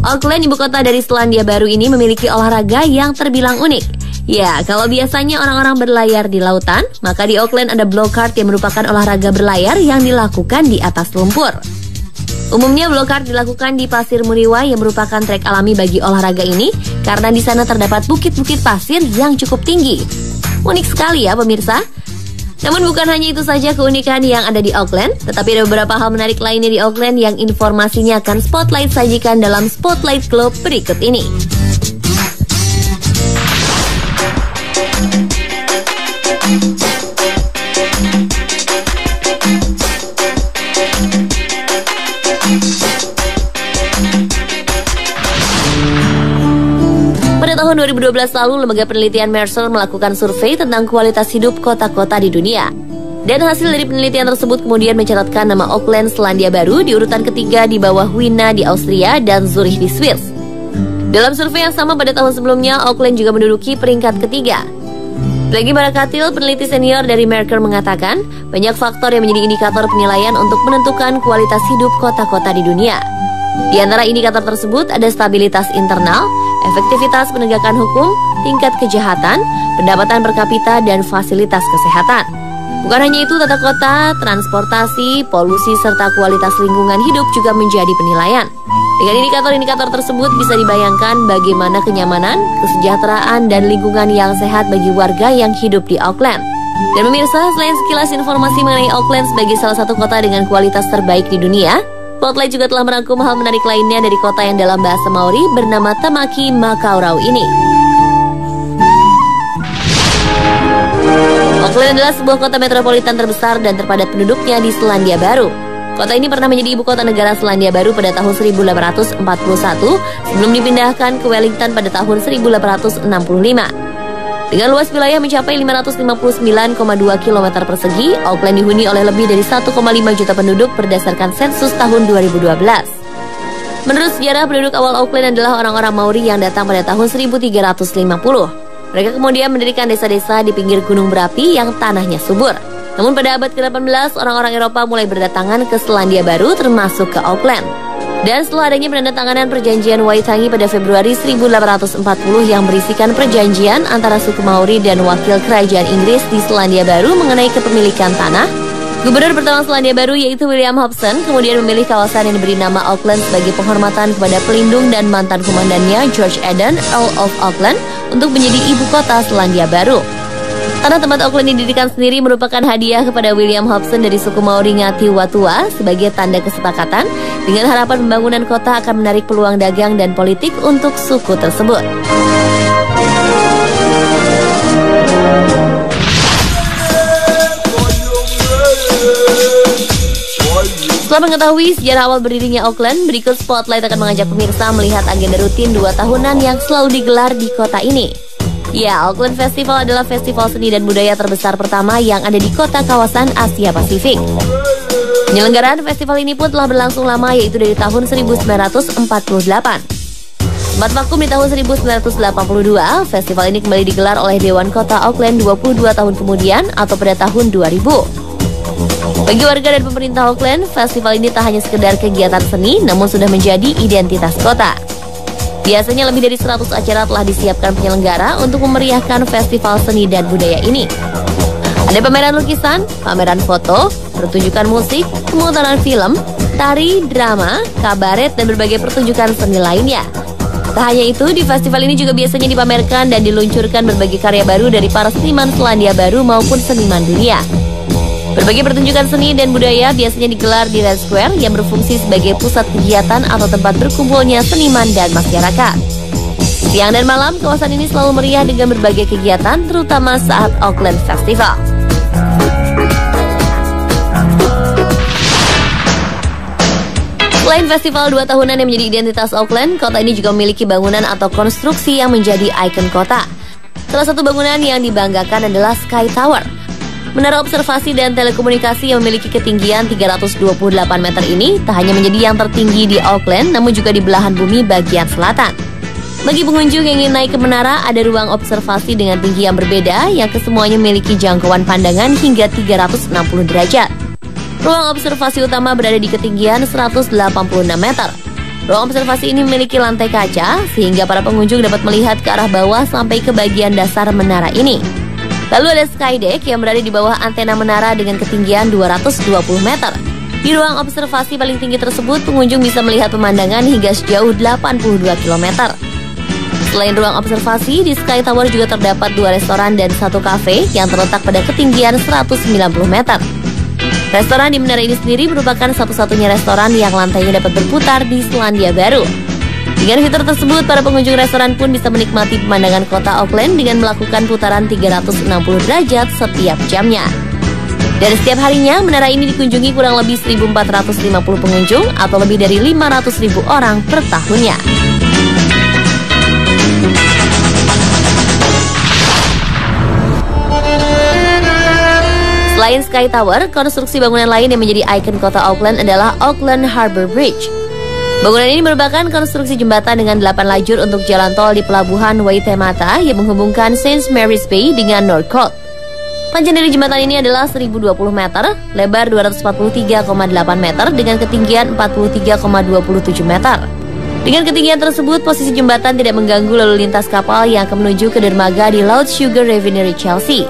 Auckland, ibu kota dari Selandia Baru ini memiliki olahraga yang terbilang unik. Ya, kalau biasanya orang-orang berlayar di lautan, maka di Auckland ada blow kart yang merupakan olahraga berlayar yang dilakukan di atas lumpur. Umumnya blow kart dilakukan di Pasir Muriwa yang merupakan trek alami bagi olahraga ini karena di sana terdapat bukit-bukit pasir yang cukup tinggi. Unik sekali ya pemirsa. Namun bukan hanya itu saja keunikan yang ada di Auckland, tetapi ada beberapa hal menarik lainnya di Auckland yang informasinya akan Spotlight sajikan dalam Spotlight Globe berikut ini. Pada tahun 2012 lalu, lembaga penelitian Mercer melakukan survei tentang kualitas hidup kota-kota di dunia. Dan hasil dari penelitian tersebut kemudian mencatatkan nama Auckland, Selandia Baru di urutan ketiga di bawah Wina di Austria dan Zurich di Swiss. Dalam survei yang sama pada tahun sebelumnya, Auckland juga menduduki peringkat ketiga. Lagi Barakatil, peneliti senior dari Mercer mengatakan, banyak faktor yang menjadi indikator penilaian untuk menentukan kualitas hidup kota-kota di dunia. Di antara indikator tersebut ada stabilitas internal, efektivitas penegakan hukum, tingkat kejahatan, pendapatan per kapita, dan fasilitas kesehatan. Bukan hanya itu, tata kota, transportasi, polusi, serta kualitas lingkungan hidup juga menjadi penilaian. Dengan indikator-indikator tersebut bisa dibayangkan bagaimana kenyamanan, kesejahteraan, dan lingkungan yang sehat bagi warga yang hidup di Auckland. Dan pemirsa, selain sekilas informasi mengenai Auckland sebagai salah satu kota dengan kualitas terbaik di dunia, Spotlight juga telah merangkum hal menarik lainnya dari kota yang dalam bahasa Maori bernama Tamaki Makaurau ini. Auckland adalah sebuah kota metropolitan terbesar dan terpadat penduduknya di Selandia Baru. Kota ini pernah menjadi ibu kota negara Selandia Baru pada tahun 1841 sebelum dipindahkan ke Wellington pada tahun 1865. Dengan luas wilayah mencapai 559,2 km persegi, Auckland dihuni oleh lebih dari 1,5 juta penduduk berdasarkan sensus tahun 2012. Menurut sejarah, penduduk awal Auckland adalah orang-orang Maori yang datang pada tahun 1350. Mereka kemudian mendirikan desa-desa di pinggir gunung berapi yang tanahnya subur. Namun pada abad ke-18, orang-orang Eropa mulai berdatangan ke Selandia Baru termasuk ke Auckland. Dan setelah adanya penandatanganan perjanjian Waitangi pada Februari 1840 yang berisikan perjanjian antara suku Maori dan wakil kerajaan Inggris di Selandia Baru mengenai kepemilikan tanah, Gubernur pertama Selandia Baru yaitu William Hobson kemudian memilih kawasan yang diberi nama Auckland sebagai penghormatan kepada pelindung dan mantan komandannya George Eden, Earl of Auckland, untuk menjadi ibu kota Selandia Baru. Tanah tempat Auckland didirikan sendiri merupakan hadiah kepada William Hobson dari suku Maori Ngati Watua sebagai tanda kesepakatan dengan harapan pembangunan kota akan menarik peluang dagang dan politik untuk suku tersebut. Setelah mengetahui sejarah awal berdirinya Auckland, berikut Spotlight akan mengajak pemirsa melihat agenda rutin 2 tahunan yang selalu digelar di kota ini. Ya, Auckland Festival adalah festival seni dan budaya terbesar pertama yang ada di kota kawasan Asia Pasifik. Penyelenggaraan festival ini pun telah berlangsung lama, yaitu dari tahun 1948. Sempat vakum di tahun 1982, festival ini kembali digelar oleh Dewan Kota Auckland 22 tahun kemudian atau pada tahun 2000. Bagi warga dan pemerintah Auckland, festival ini tak hanya sekedar kegiatan seni, namun sudah menjadi identitas kota. Biasanya lebih dari 100 acara telah disiapkan penyelenggara untuk memeriahkan festival seni dan budaya ini. Ada pameran lukisan, pameran foto, pertunjukan musik, pemutaran film, tari, drama, kabaret, dan berbagai pertunjukan seni lainnya. Tak hanya itu, di festival ini juga biasanya dipamerkan dan diluncurkan berbagai karya baru dari para seniman Selandia Baru maupun seniman dunia. Berbagai pertunjukan seni dan budaya biasanya digelar di Red Square yang berfungsi sebagai pusat kegiatan atau tempat berkumpulnya seniman dan masyarakat. Siang dan malam, kawasan ini selalu meriah dengan berbagai kegiatan, terutama saat Auckland Festival. Selain festival 2 tahunan yang menjadi identitas Auckland, kota ini juga memiliki bangunan atau konstruksi yang menjadi ikon kota. Salah satu bangunan yang dibanggakan adalah Sky Tower. Menara observasi dan telekomunikasi yang memiliki ketinggian 328 meter ini tak hanya menjadi yang tertinggi di Auckland, namun juga di belahan bumi bagian selatan. Bagi pengunjung yang ingin naik ke menara, ada ruang observasi dengan tinggi yang berbeda yang kesemuanya memiliki jangkauan pandangan hingga 360 derajat. Ruang observasi utama berada di ketinggian 186 meter. Ruang observasi ini memiliki lantai kaca, sehingga para pengunjung dapat melihat ke arah bawah sampai ke bagian dasar menara ini. Lalu ada Skydeck yang berada di bawah antena menara dengan ketinggian 220 meter. Di ruang observasi paling tinggi tersebut, pengunjung bisa melihat pemandangan hingga sejauh 82 km. Selain ruang observasi, di Sky Tower juga terdapat 2 restoran dan 1 kafe yang terletak pada ketinggian 190 meter. Restoran di menara ini sendiri merupakan satu-satunya restoran yang lantainya dapat berputar di Selandia Baru. Dengan fitur tersebut, para pengunjung restoran pun bisa menikmati pemandangan kota Auckland dengan melakukan putaran 360 derajat setiap jamnya. Dan setiap harinya, menara ini dikunjungi kurang lebih 1.450 pengunjung atau lebih dari 500.000 orang per tahunnya. Selain Sky Tower, konstruksi bangunan lain yang menjadi ikon kota Auckland adalah Auckland Harbour Bridge. Bangunan ini merupakan konstruksi jembatan dengan 8 lajur untuk jalan tol di pelabuhan Waitemata yang menghubungkan St. Mary's Bay dengan Northcote. Panjang dari jembatan ini adalah 1020 meter, lebar 243,8 meter dengan ketinggian 43,27 meter. Dengan ketinggian tersebut, posisi jembatan tidak mengganggu lalu lintas kapal yang akan menuju ke dermaga di Laut Sugar Refinery Chelsea.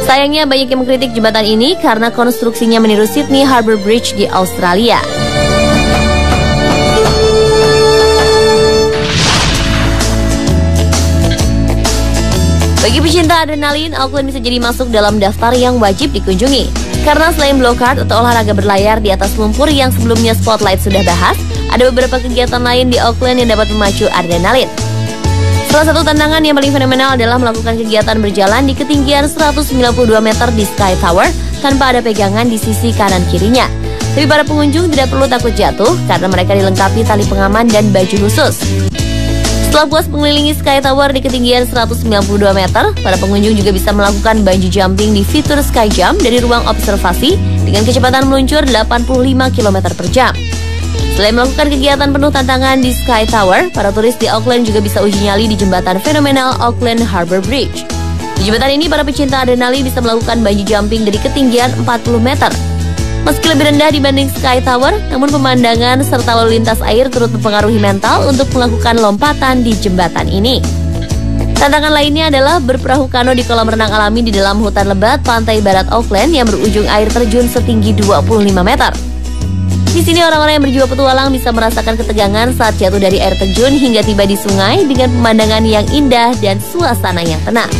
Sayangnya banyak yang mengkritik jembatan ini karena konstruksinya meniru Sydney Harbour Bridge di Australia. Bagi pecinta adrenalin, Auckland bisa jadi masuk dalam daftar yang wajib dikunjungi. Karena selain blowkart atau olahraga berlayar di atas lumpur yang sebelumnya Spotlight sudah bahas, ada beberapa kegiatan lain di Auckland yang dapat memacu adrenalin. Salah satu tantangan yang paling fenomenal adalah melakukan kegiatan berjalan di ketinggian 192 meter di Sky Tower tanpa ada pegangan di sisi kanan kirinya. Tapi para pengunjung tidak perlu takut jatuh karena mereka dilengkapi tali pengaman dan baju khusus. Setelah puas mengelilingi Sky Tower di ketinggian 192 meter, para pengunjung juga bisa melakukan bungee jumping di fitur Sky Jump dari ruang observasi dengan kecepatan meluncur 85 km per jam. Selain melakukan kegiatan penuh tantangan di Sky Tower, para turis di Auckland juga bisa uji nyali di jembatan fenomenal Auckland Harbour Bridge. Di jembatan ini, para pecinta adrenalin bisa melakukan bungee jumping dari ketinggian 40 meter. Meski lebih rendah dibanding Sky Tower, namun pemandangan serta lalu lintas air turut mempengaruhi mental untuk melakukan lompatan di jembatan ini. Tantangan lainnya adalah berperahu kano di kolam renang alami di dalam hutan lebat pantai barat Auckland yang berujung air terjun setinggi 25 meter. Di sini orang-orang yang berjiwa petualang bisa merasakan ketegangan saat jatuh dari air terjun hingga tiba di sungai dengan pemandangan yang indah dan suasana yang tenang.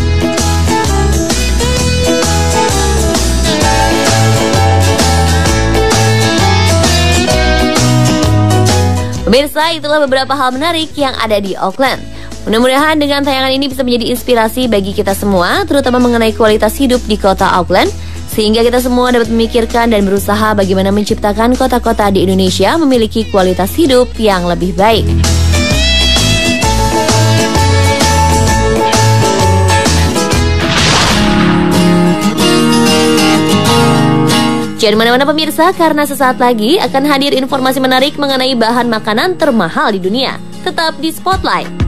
Pemirsa, itulah beberapa hal menarik yang ada di Auckland. Mudah-mudahan dengan tayangan ini bisa menjadi inspirasi bagi kita semua, terutama mengenai kualitas hidup di kota Auckland, sehingga kita semua dapat memikirkan dan berusaha bagaimana menciptakan kota-kota di Indonesia memiliki kualitas hidup yang lebih baik. Jangan mana-mana pemirsa, karena sesaat lagi akan hadir informasi menarik mengenai bahan makanan termahal di dunia. Tetap di Spotlight.